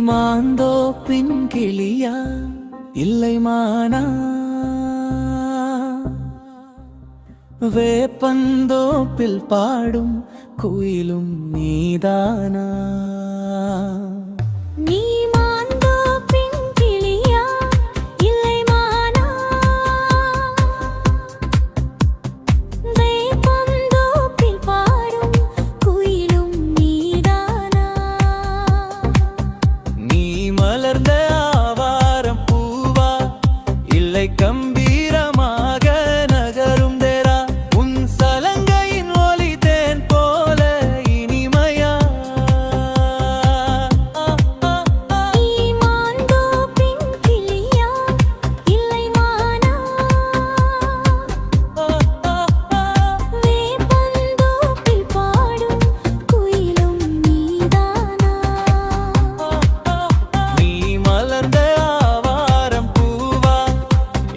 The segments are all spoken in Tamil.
மாந்தோப்பின் கிளியா இல்லை மானா, வேப்பந்தோப்பில் பாடும் குயிலும் நீதானா? நீ மாந்தோப்பின் கிளியா இல்லை மானா, வேப்பந்தோப்பில் பாடும் குயிலும் நீதானா? நீ மலர்ந்த ஆவாரம் பூவா இல்லை கம்பீரமாக நகரும் தேரா? உன் சலங்கையின் ஒலி தேன் போல இனிமையா? நீ மாந்தோப்பின் கிளியா இல்லை மானா, வேப்பந்தோப்பில் பாடும் குயிலும் நீதானா? நீ மலர்ந்த ஆவாரம் பூவா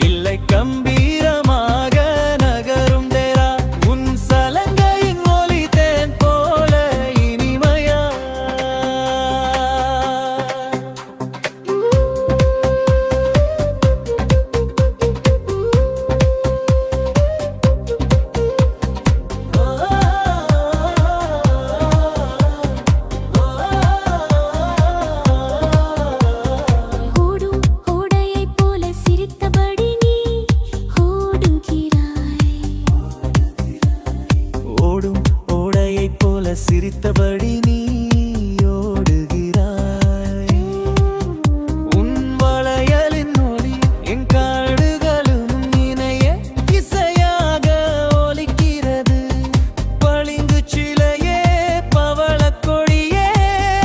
இல்லை கம்பீரமாக நகரும் தேரா? உன் சலங்கையின் ஒலி தேன் போல இனிமையா? ஓடும் ஓடையைப் போல சிரித்தபடி நீ ஓடுகிறாய். ஓடும் ஓடையைப் போல சிரித்தபடி நீ ஓடுகிறாய். உன் வளையலின் ஒலி என் காடுகளும் இணைய இசையாக ஒலிக்கிறது. பளிங்கு சிலையே பவளக் கொடியே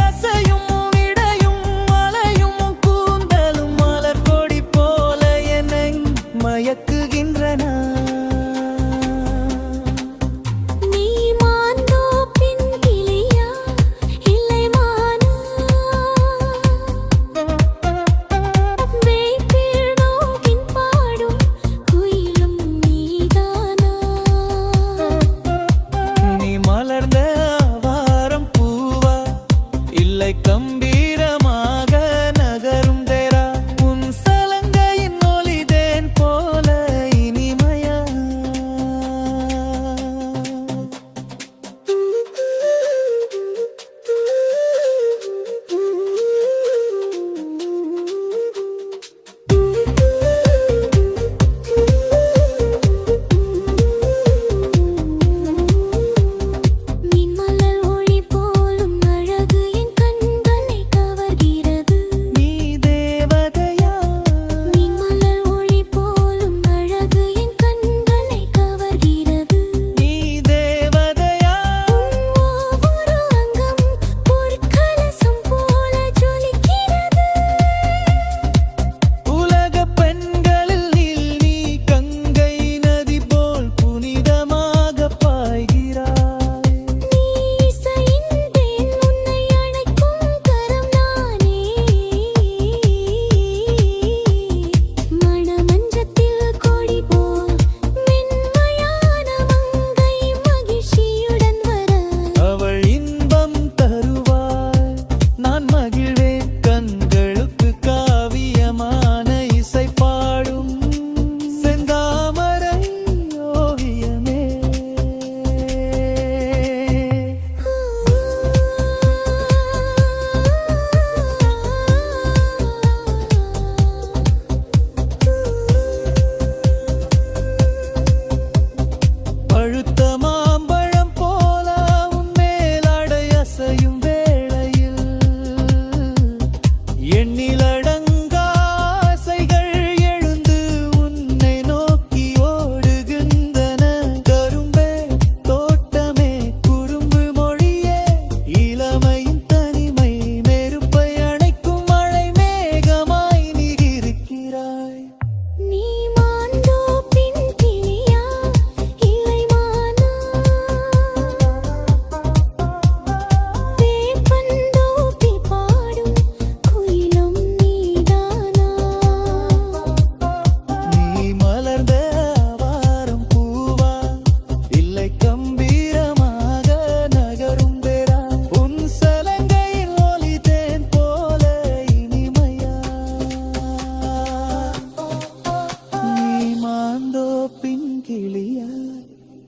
அசையும் இடையும் மலையும் கூந்தலும் மலர் கொடி போல என்னை மயக்குகின்றன. நீ மாந்தோப்பின் கிளியா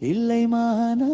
இல்லை மானா